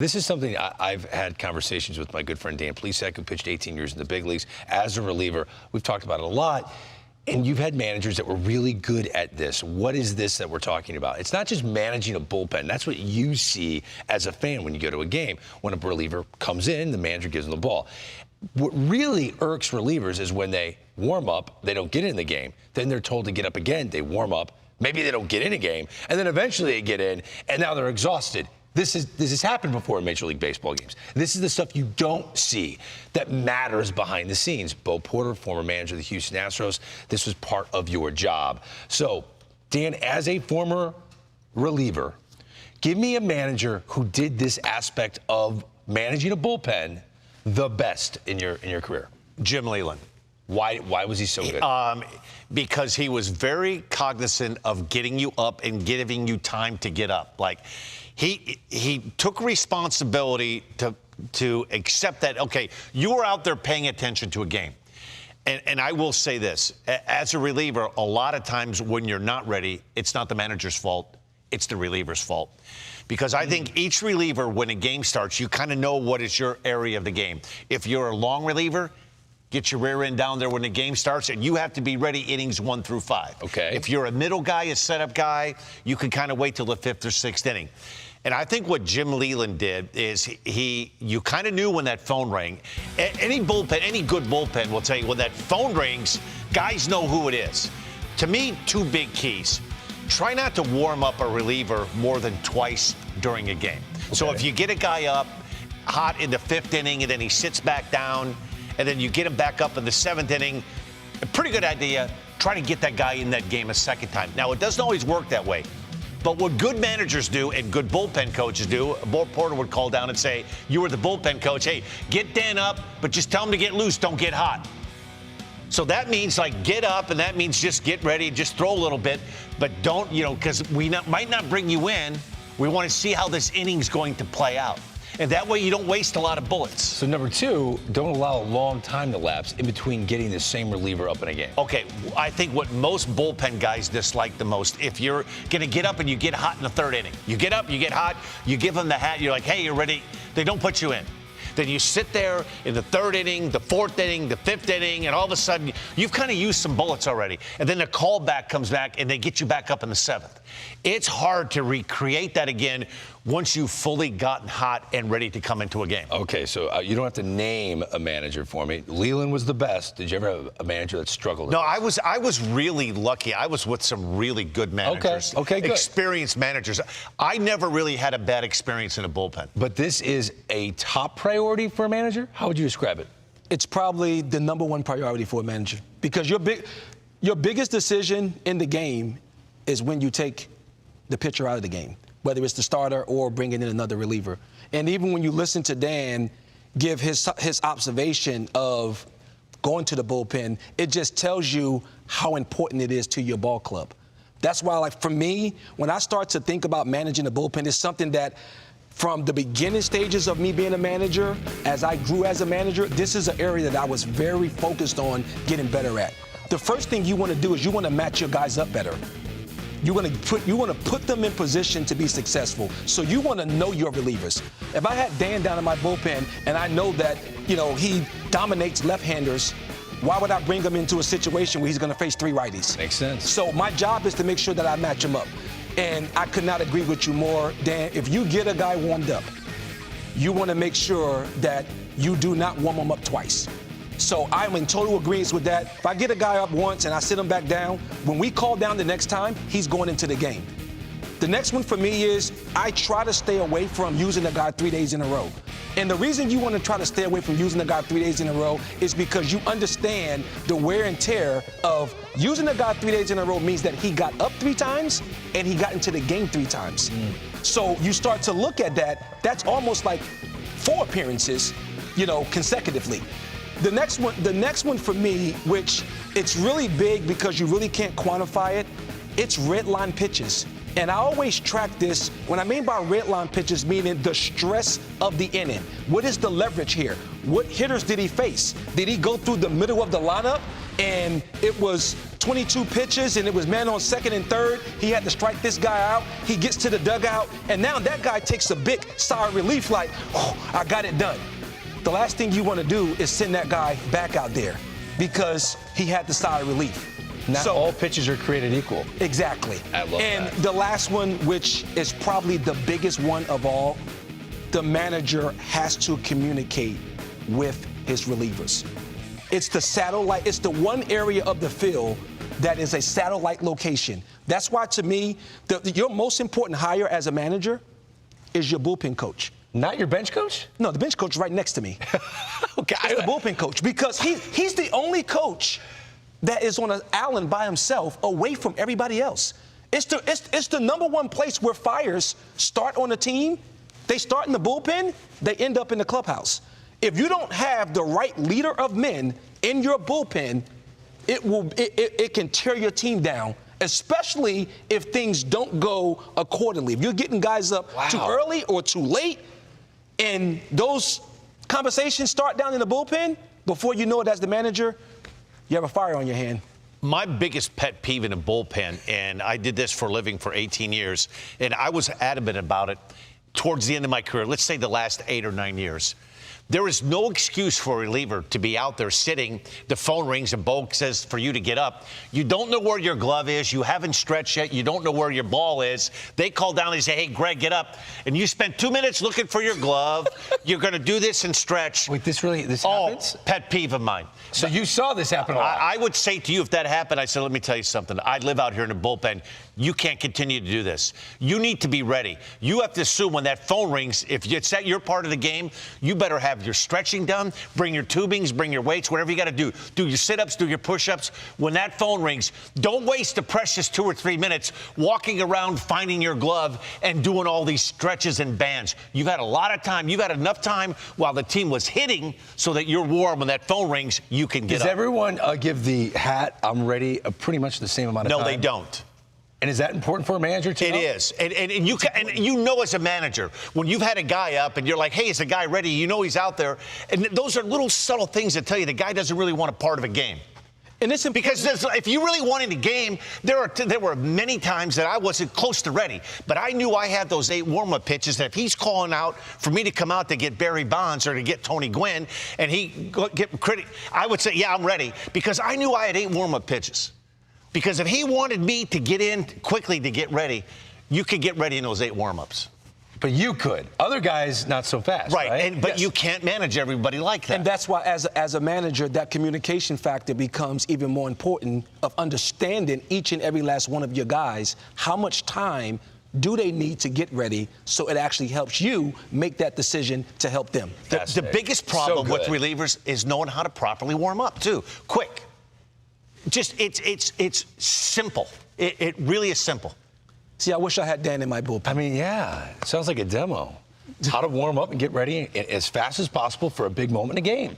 This is something I've had conversations with my good friend Dan Plesac, who pitched 18 years in the big leagues as a reliever. We've talked about it a lot. And you've had managers that were really good at this. What is this that we're talking about? It's not just managing a bullpen. That's what you see as a fan when you go to a game. When a reliever comes in, the manager gives them the ball. What really irks relievers is when they warm up, they don't get in the game. Then they're told to get up again. They warm up. Maybe they don't get in a game. And then eventually they get in, and now they're exhausted. This has happened before in Major League Baseball games. This is the stuff you don't see that matters behind the scenes. Bo Porter, former manager of the Houston Astros, this was part of your job. So, Dan, as a former reliever, give me a manager who did this aspect of managing a bullpen the best in your career. Jim Leyland. Why was he so good? Because he was very cognizant of getting you up and giving you time to get up. Like, he took responsibility to accept that, okay, you were out there paying attention to a game. And I will say this, as a reliever, a lot of times when you're not ready, it's not the manager's fault, it's the reliever's fault. Because I think each reliever, when a game starts, you kind of know what is your area of the game. If you're a long reliever, get your rear end down there when the game starts, and you have to be ready innings 1 through 5. Okay. If you're a middle guy, a setup guy, you can kind of wait till the 5th or 6th inning. And I think what Jim Leyland did is you kind of knew when that phone rang. Any bullpen, any good bullpen will tell you when that phone rings, guys know who it is. To me, 2 big keys. Try not to warm up a reliever more than twice during a game. Okay. So if you get a guy up hot in the 5th inning and then he sits back down, and then you get him back up in the 7th inning, a pretty good idea, try to get that guy in that game a second time. Now, it doesn't always work that way. But what good managers do and good bullpen coaches do, Bo Porter would call down and say, you were the bullpen coach, hey, get Dan up, but just tell him to get loose, don't get hot. So that means, like, get up, and that means just get ready, just throw a little bit, but don't, because we might not bring you in. We want to see how this inning's going to play out. And that way you don't waste a lot of bullets. So number 2, don't allow a long time to lapse in between getting the same reliever up in a game. Okay, I think what most bullpen guys dislike the most, if you're going to get up and you get hot in the 3rd inning. You get up, you get hot, you give them the hat, you're like, hey, you're ready. They don't put you in. Then you sit there in the 3rd inning, the 4th inning, the 5th inning, and all of a sudden you've kind of used some bullets already. And then the callback comes back and they get you back up in the 7th. It's hard to recreate that again once you've fully gotten hot and ready to come into a game. Okay, so you don't have to name a manager for me. Leyland was the best. Did you ever have a manager that struggled? No, I was really lucky. I was with some really good managers. Okay, good. Experienced managers. I never really had a bad experience in a bullpen. But this is a top priority for a manager? How would you describe it? It's probably the number 1 priority for a manager, because your biggest decision in the game is when you take the pitcher out of the game, whether it's the starter or bringing in another reliever. And even when you listen to Dan give his observation of going to the bullpen, it just tells you how important it is to your ball club. That's why, like, for me, when I start to think about managing a bullpen, it's something that from the beginning stages of me being a manager, as I grew as a manager, this is an area that I was very focused on getting better at. The first thing you want to do is you want to match your guys up better. You want to put them in position to be successful. So you want to know your relievers. If I had Dan down in my bullpen and I know that, he dominates left-handers, why would I bring him into a situation where he's going to face 3 righties? Makes sense. So my job is to make sure that I match him up. And I could not agree with you more, Dan. If you get a guy warmed up, you want to make sure that you do not warm him up twice. So I'm in total agreement with that. If I get a guy up once and I sit him back down, when we call down the next time, he's going into the game. The next one for me is I try to stay away from using a guy 3 days in a row. And the reason you want to try to stay away from using a guy 3 days in a row is because you understand the wear and tear of using a guy 3 days in a row means that he got up 3 times and he got into the game 3 times. So you start to look at that, that's almost like 4 appearances, consecutively. The next one for me, which it's really big because you really can't quantify it, it's red line pitches. And I always track this. When I mean by red line pitches, meaning the stress of the inning. What is the leverage here? What hitters did he face? Did he go through the middle of the lineup and it was 22 pitches and it was man on second and third. He had to strike this guy out. He gets to the dugout, and now that guy takes a big sigh of relief like, oh, I got it done. The last thing you want to do is send that guy back out there because he had the sigh of relief. Not all pitches are created equal. Exactly. I love and that. The last one, which is probably the biggest one of all, the manager has to communicate with his relievers. It's the satellite, it's the one area of the field that is a satellite location. That's why, to me, your most important hire as a manager is your bullpen coach. Not your bench coach? No, the bench coach is right next to me. Okay. It's the bullpen coach because he's the only coach that is on an island by himself away from everybody else. It's the number one place where fires start on a team. They start in the bullpen, they end up in the clubhouse. If you don't have the right leader of men in your bullpen, it can tear your team down, especially if things don't go accordingly. If you're getting guys up too early or too late, and those conversations start down in the bullpen, before you know it as the manager, you have a fire on your hand. My biggest pet peeve in a bullpen, and I did this for a living for 18 years, and I was adamant about it towards the end of my career, let's say the last 8 or 9 years. There is no excuse for a reliever to be out there sitting, the phone rings and Bo says for you to get up. You don't know where your glove is, you haven't stretched yet, you don't know where your ball is. They call down and say, hey, Greg, get up. And you spend 2 minutes looking for your glove. You're going to do this and stretch. Wait, this happens? Pet peeve of mine. So you saw this happen a lot. I would say to you, if that happened, I said, let me tell you something. I live out here in the bullpen. You can't continue to do this. You need to be ready. You have to assume when that phone rings, if it's at your part of the game, you better have your stretching done, bring your tubings, bring your weights, whatever you got to do. Do your sit-ups, do your push-ups. When that phone rings, don't waste the precious 2 or 3 minutes walking around finding your glove and doing all these stretches and bands. You've had a lot of time. You've had enough time while the team was hitting so that you're warm. When that phone rings, you can get up. Does everyone give the hat, I'm ready, pretty much the same amount of time? No, they don't. And is that important for a manager to know? It is. And you know as a manager, when you've had a guy up and you're like, hey, is the guy ready? You know he's out there. And those are little subtle things that tell you the guy doesn't really want a part of a game. And it's because if you really wanted a game, there were many times that I wasn't close to ready. But I knew I had those 8 warm-up pitches that if he's calling out for me to come out to get Barry Bonds or to get Tony Gwynn and he get credit, I would say, yeah, I'm ready. Because I knew I had 8 warm-up pitches. Because if he wanted me to get in quickly to get ready, you could get ready in those 8 warm-ups. But you could. Other guys, not so fast, right? But you can't manage everybody like that. And that's why, as a manager, that communication factor becomes even more important of understanding each and every last one of your guys. How much time do they need to get ready so it actually helps you make that decision to help them? The biggest problem with relievers is knowing how to properly warm up, too. Quick. Just, it's simple. It really is simple. See, I wish I had Dan in my bullpen. I mean, yeah, it sounds like a demo. How to warm up and get ready as fast as possible for a big moment in a game.